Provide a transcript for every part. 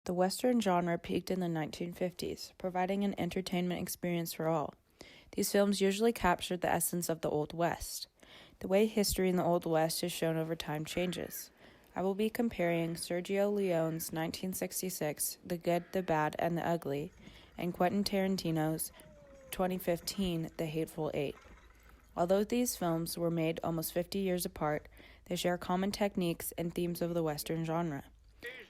The Western genre peaked in the 1950s, providing an entertainment experience for all. These films usually captured the essence of the Old West. The way history in the Old West is shown over time changes. I will be comparing Sergio Leone's 1966 The Good, the Bad, and the Ugly, and Quentin Tarantino's 2015 The Hateful Eight. Although these films were made almost 50 years apart, they share common techniques and themes of the Western genre.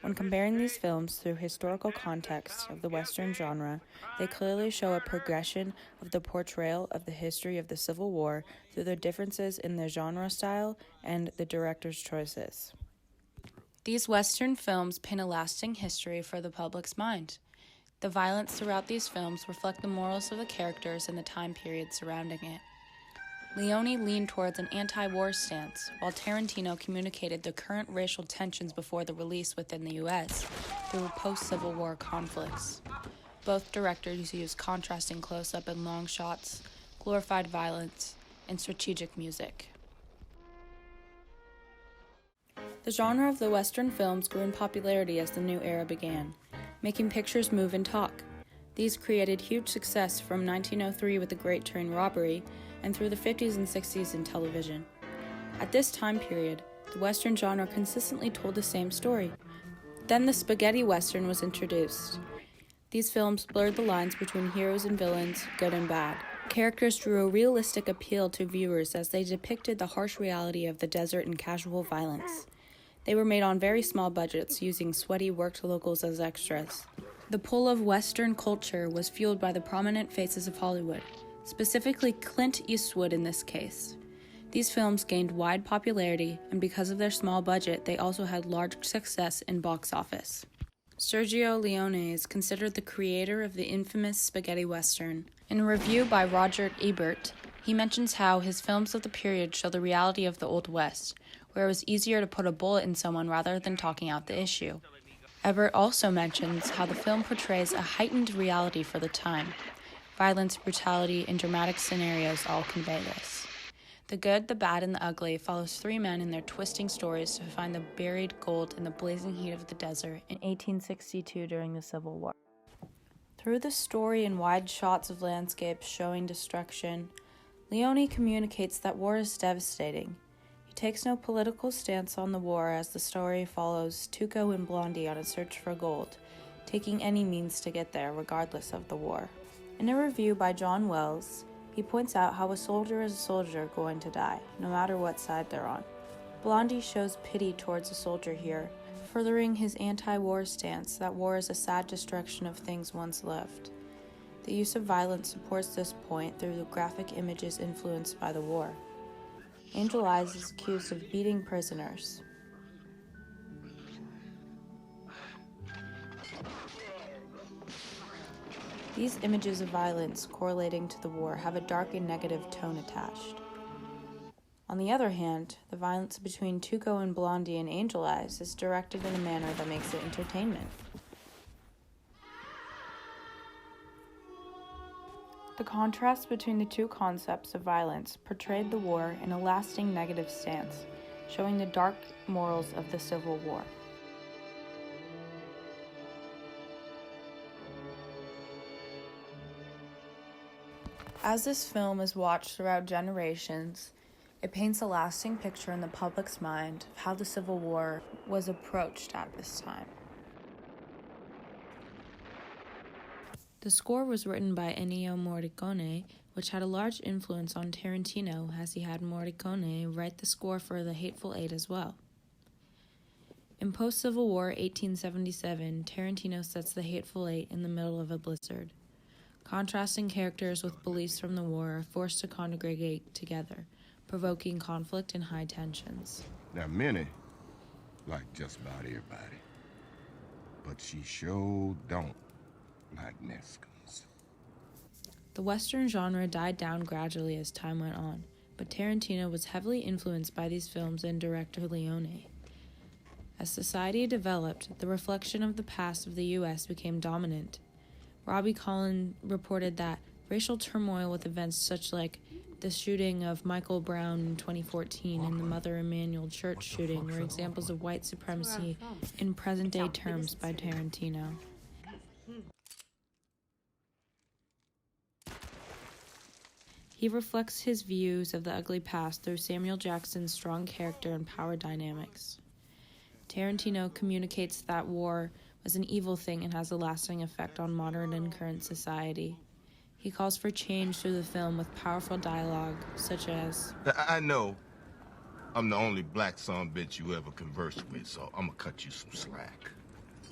When comparing these films through historical context of the Western genre, they clearly show a progression of the portrayal of the history of the Civil War through the differences in the genre style and the director's choices. These Western films paint a lasting history for the public's mind. The violence throughout these films reflect the morals of the characters and the time period surrounding it. Leone leaned towards an anti-war stance, while Tarantino communicated the current racial tensions before the release within the U.S. through post-Civil War conflicts. Both directors used contrasting close-up and long shots, glorified violence, and strategic music. The genre of the Western films grew in popularity as the new era began, making pictures move and talk. These created huge success from 1903 with The Great Train Robbery and through the 50s and 60s in television. At this time period, the Western genre consistently told the same story. Then the spaghetti Western was introduced. These films blurred the lines between heroes and villains, good and bad. Characters drew a realistic appeal to viewers as they depicted the harsh reality of the desert and casual violence. They were made on very small budgets, using sweaty worked locals as extras. The pull of Western culture was fueled by the prominent faces of Hollywood, specifically Clint Eastwood in this case. These films gained wide popularity, and because of their small budget, they also had large success in box office. Sergio Leone is considered the creator of the infamous spaghetti western. In a review by Roger Ebert, he mentions how his films of the period show the reality of the Old West, where it was easier to put a bullet in someone rather than talking out the issue. Ebert also mentions how the film portrays a heightened reality for the time. Violence, brutality, and dramatic scenarios all convey this. The Good, the Bad, and the Ugly follows three men in their twisting stories to find the buried gold in the blazing heat of the desert in 1862 during the Civil War. Through the story and wide shots of landscapes showing destruction, Leone communicates that war is devastating. He takes no political stance on the war as the story follows Tuco and Blondie on a search for gold, taking any means to get there regardless of the war. In a review by John Wells, he points out how a soldier is a soldier going to die, no matter what side they're on. Blondie shows pity towards a soldier here, furthering his anti-war stance that war is a sad destruction of things once loved. The use of violence supports this point through the graphic images influenced by the war. Angel Eyes is accused of beating prisoners. These images of violence correlating to the war have a dark and negative tone attached. On the other hand, the violence between Tuco and Blondie and Angel Eyes is directed in a manner that makes it entertainment. The contrast between the two concepts of violence portrayed the war in a lasting negative stance, showing the dark morals of the Civil War. As this film is watched throughout generations, it paints a lasting picture in the public's mind of how the Civil War was approached at this time. The score was written by Ennio Morricone, which had a large influence on Tarantino as he had Morricone write the score for The Hateful Eight as well. In post-Civil War 1877, Tarantino sets The Hateful Eight in the middle of a blizzard. Contrasting characters with beliefs from the war are forced to congregate together, provoking conflict and high tensions. Now, many like just about everybody, but she sure don't like Mexicans. The Western genre died down gradually as time went on, but Tarantino was heavily influenced by these films and director Leone. As society developed, the reflection of the past of the U.S. became dominant. Robbie Collin reported that racial turmoil with events such like The shooting of Michael Brown in 2014 and the Mother Emanuel Church shooting were examples of white supremacy in present-day terms by Tarantino. He reflects his views of the ugly past through Samuel Jackson's strong character and power dynamics. Tarantino communicates that war was an evil thing and has a lasting effect on modern and current society. He calls for change through the film with powerful dialogue, such as, I know I'm the only black son bitch you ever conversed with, so I'm gonna cut you some slack.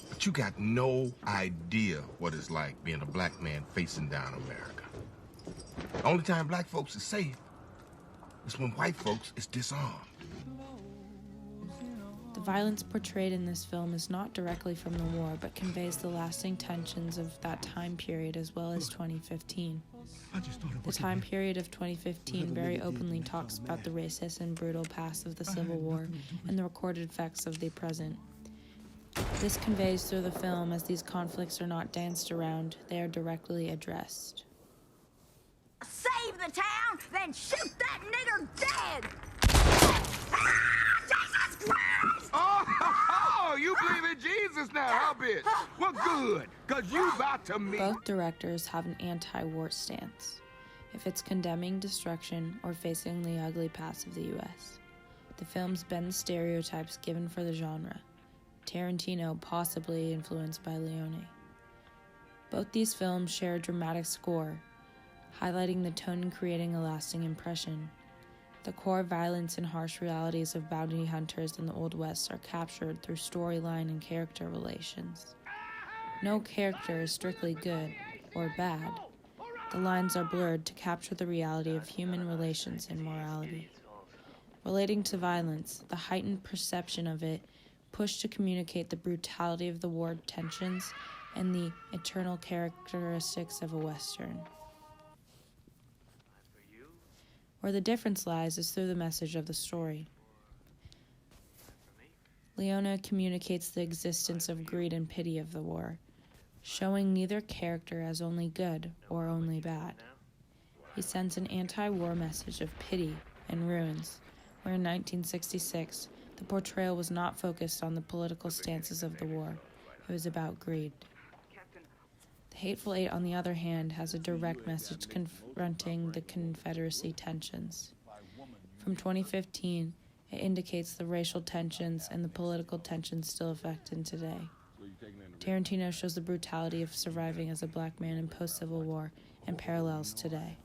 But you got no idea what it's like being a black man facing down America. The only time black folks is safe is when white folks is disarmed. The violence portrayed in this film is not directly from the war, but conveys the lasting tensions of that time period as well as 2015. The time period of 2015 very openly talks about the racist and brutal past of the Civil War and the recorded effects of the present. This conveys through the film as these conflicts are not danced around, they are directly addressed. Save the town, then shoot that nigger dead! Jesus Christ! Oh, you believe in Jesus now, huh, bitch? Well, good, because you about to meet... Both directors have an anti-war stance, if it's condemning destruction or facing the ugly past of the U.S. The films bend the stereotypes given for the genre, Tarantino possibly influenced by Leone. Both these films share a dramatic score, highlighting the tone and creating a lasting impression. The core violence and harsh realities of bounty hunters in the Old West are captured through storyline and character relations. No character is strictly good or bad. The lines are blurred to capture the reality of human relations and morality. Relating to violence, the heightened perception of it pushed to communicate the brutality of the war tensions and the eternal characteristics of a Western. Where the difference lies is through the message of the story. Leone communicates the existence of greed and pity of the war, showing neither character as only good or only bad. He sends an anti-war message of pity and ruins, where in 1966, the portrayal was not focused on the political stances of the war. It was about greed. The Hateful Eight, on the other hand, has a direct message confronting the Confederacy tensions. From 2015, it indicates the racial tensions and the political tensions still affected today. Tarantino shows the brutality of surviving as a black man in post-Civil War and parallels today.